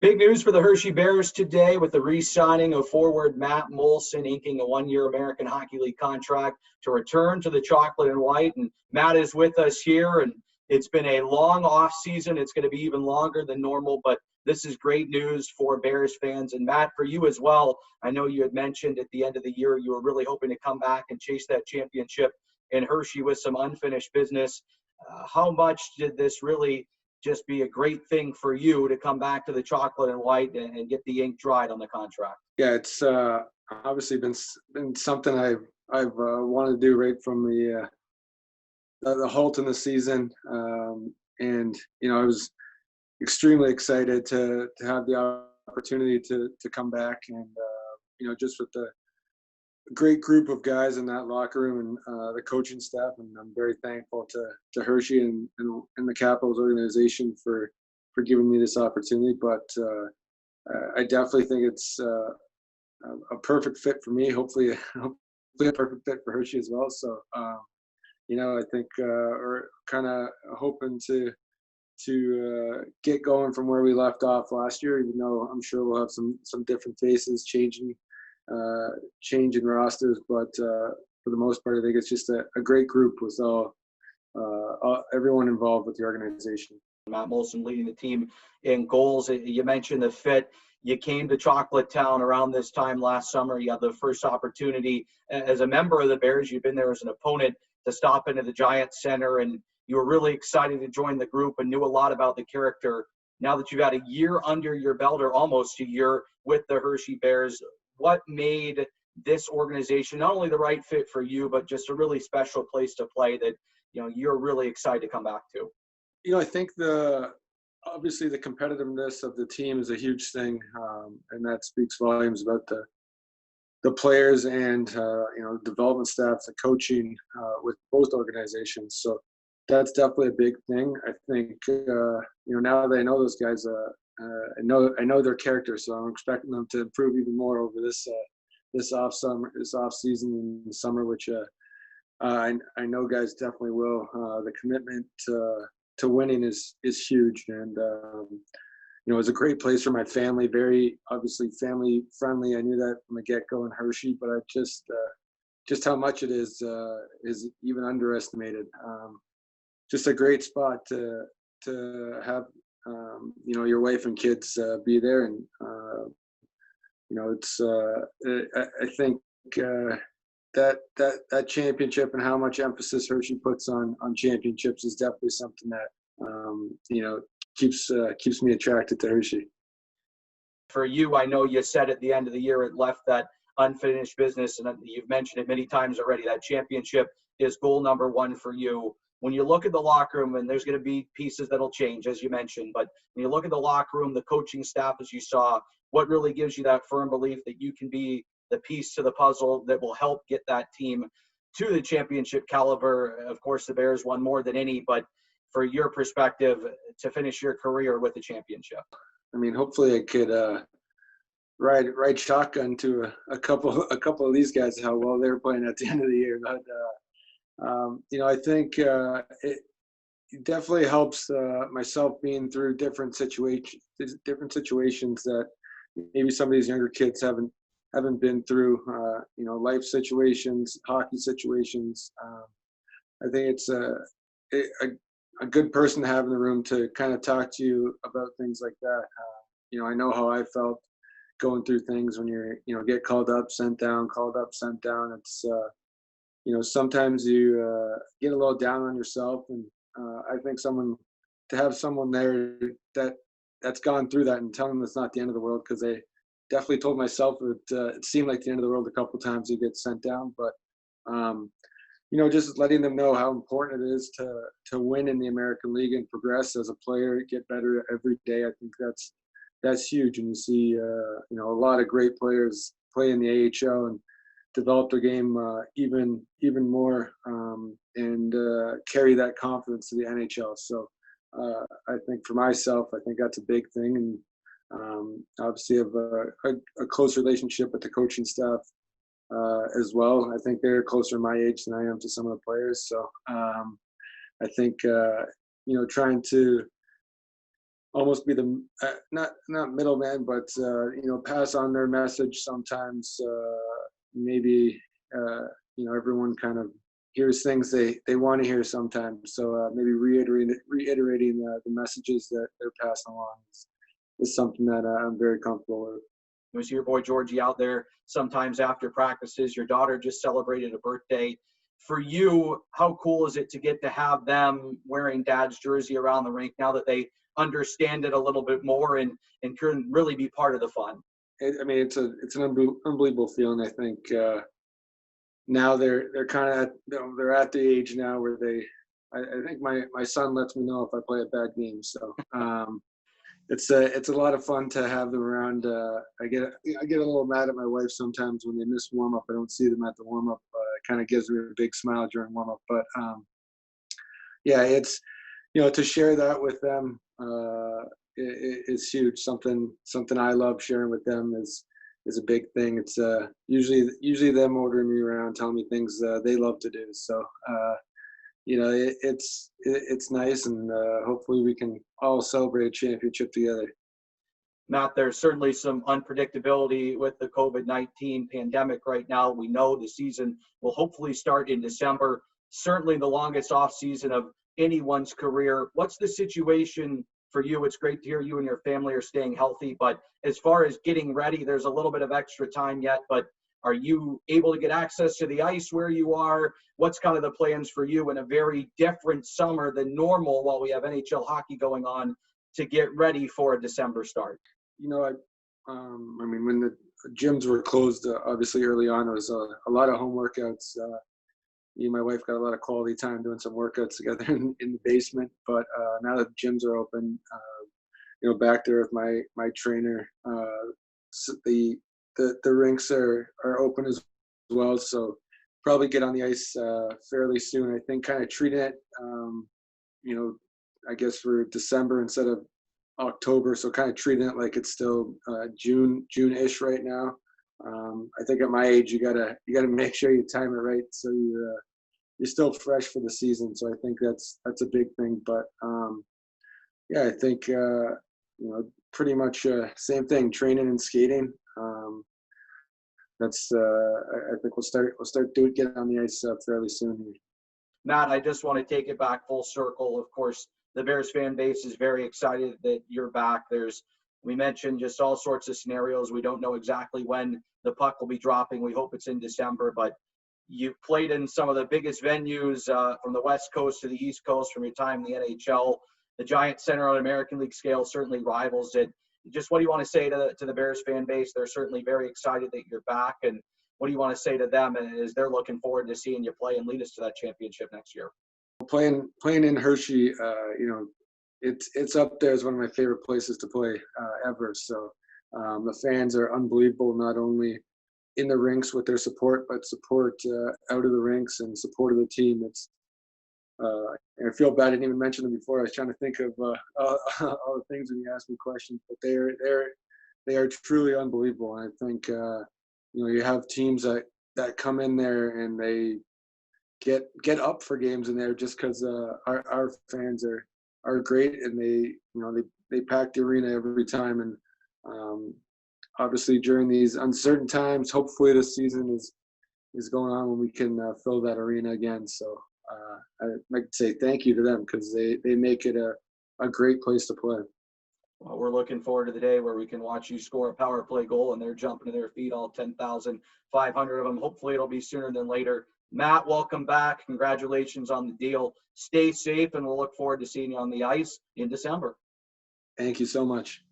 Big news for the Hershey Bears today with the re-signing of forward Matt Moulson, inking a one-year American Hockey League contract to return to the chocolate and white. And Matt is with us here, and it's been a long off-season. It's going to be even longer than normal, but this is great news for Bears fans. And Matt, for you as well, I know you had mentioned at the end of the year you were really hoping to come back and chase that championship in Hershey with some unfinished business. How much did this really just be a great thing for you to come back to the chocolate and white and get the ink dried on the contract? Yeah, it's obviously been something I've wanted to do right from the halt in the season, and I was extremely excited to have the opportunity to come back, and just with the great group of guys in that locker room and the coaching staff, and I'm very thankful to Hershey and the Capitals organization for giving me this opportunity. But I definitely think it's a perfect fit for me. Hopefully a perfect fit for Hershey as well. So I think we're kind of hoping to get going from where we left off last year, even though I'm sure we'll have some different faces changing rosters, but for the most part, I think it's just a great group with everyone involved with the organization. Matt Moulson leading the team in goals. You mentioned the fit. You came to Chocolate Town around this time last summer. You had the first opportunity as a member of the Bears. You've been there as an opponent to stop into the Giant Center, and you were really excited to join the group and knew a lot about the character. Now that you've had a year under your belt, or almost a year with the Hershey Bears, what made this organization not only the right fit for you, but just a really special place to play that you're really excited to come back to? I think obviously the competitiveness of the team is a huge thing, and that speaks volumes about the players and development staff, the coaching with both organizations. So that's definitely a big thing. I think now that I know those guys, I know their character, so I'm expecting them to improve even more over this off season in the summer, which I know guys definitely will. The commitment to winning is huge, and it's a great place for my family. Very obviously family friendly. I knew that from the get-go in Hershey, but I just how much it is even underestimated. Just a great spot to have your wife and kids be there, and it's I think that championship and how much emphasis Hershey puts on championships is definitely something that keeps me attracted to Hershey. For you, I know you said at the end of the year it left that unfinished business, and you've mentioned it many times already. That championship is goal number one for you. When you look at the locker room, and there's going to be pieces that'll change, as you mentioned, but when you look at the locker room, the coaching staff, as you saw, what really gives you that firm belief that you can be the piece to the puzzle that will help get that team to the championship caliber? Of course, the Bears won more than any, but for your perspective, to finish your career with a championship. I mean, hopefully I could ride shotgun to a couple of these guys, how well they're playing at the end of the year. But I think it definitely helps myself being through different situations that maybe some of these younger kids haven't been through. Life situations, hockey situations. I think it's a good person to have in the room to kind of talk to you about things like that. I know how I felt going through things when you're get called up, sent down, called up, sent down. It's sometimes you get a little down on yourself, and I think to have someone there that's gone through that and tell them it's not the end of the world, because they definitely told myself it seemed like the end of the world a couple of times you get sent down, but just letting them know how important it is to win in the American League and progress as a player, get better every day. I think that's huge, and you see a lot of great players play in the AHL and develop their game even more, and carry that confidence to the NHL. So I think for myself, I think that's a big thing, and obviously have a close relationship with the coaching staff as well. I think they're closer to my age than I am to some of the players. So I think trying to almost be the not middleman, but pass on their message sometimes. Maybe everyone kind of hears things they want to hear sometimes. So maybe reiterating the messages that they're passing along is something that I'm very comfortable with. We see your boy Georgie out there sometimes after practices. Your daughter just celebrated a birthday. For you, how cool is it to get to have them wearing dad's jersey around the rink now that they understand it a little bit more and can really be part of the fun? It's an unbelievable feeling. I think now they're kind of they're at the age now where I think my son lets me know if I play a bad game. So it's a lot of fun to have them around. I get a little mad at my wife sometimes when they miss warm up. I don't see them at the warm up. It kind of gives me a big smile during warm up. But yeah, it's to share that with them is huge. Something I love sharing with them is a big thing. It's usually them ordering me around, telling me things they love to do. So it's nice, and hopefully we can all celebrate a championship together. Matt, there's certainly some unpredictability with the COVID-19 pandemic right now. We know the season will hopefully start in December, certainly the longest off season of anyone's career. What's the situation for you? It's great to hear you and your family are staying healthy, but as far as getting ready, there's a little bit of extra time yet, but are you able to get access to the ice where you are? What's kind of the plans for you in a very different summer than normal while we have NHL hockey going on to get ready for a December start? When the gyms were closed, obviously early on, it was a lot of home workouts. Me and my wife got a lot of quality time doing some workouts together in the basement. But now that the gyms are open, back there with my trainer, the rinks are open as well. So probably get on the ice fairly soon. I think kind of treating it, I guess for December instead of October. So kind of treating it like it's still June-ish right now. I think at my age, you gotta make sure you time it right so you're still fresh for the season. So I think that's a big thing. But I think pretty much same thing, training and skating. I think we'll start getting on the ice fairly soon here. Matt, I just want to take it back full circle. Of course, the Bears fan base is very excited that you're back. We mentioned just all sorts of scenarios. We don't know exactly when the puck will be dropping. We hope it's in December, but you've played in some of the biggest venues from the West Coast to the East Coast from your time in the NHL. The Giant Center on American League scale certainly rivals it. Just what do you want to say to the Bears fan base? They're certainly very excited that you're back. And what do you want to say to them as they're looking forward to seeing you play and lead us to that championship next year? Playing in Hershey, it's up there as one of my favorite places to play ever. So the fans are unbelievable, not only in the rinks with their support, but support out of the rinks and support of the team. I feel bad I didn't even mention them before. I was trying to think of all the things when you ask me questions, but they are truly unbelievable. And I think you have teams that come in there and they get up for games in there just because our fans are great, and they pack the arena every time. And obviously during these uncertain times, hopefully this season is going on when we can fill that arena again. So I'd like to say thank you to them because they make it a great place to play. Well, we're looking forward to the day where we can watch you score a power play goal and they're jumping to their feet, all 10,500 of them. Hopefully it'll be sooner than later. Matt, welcome back. Congratulations on the deal. Stay safe, and we'll look forward to seeing you on the ice in December. Thank you so much.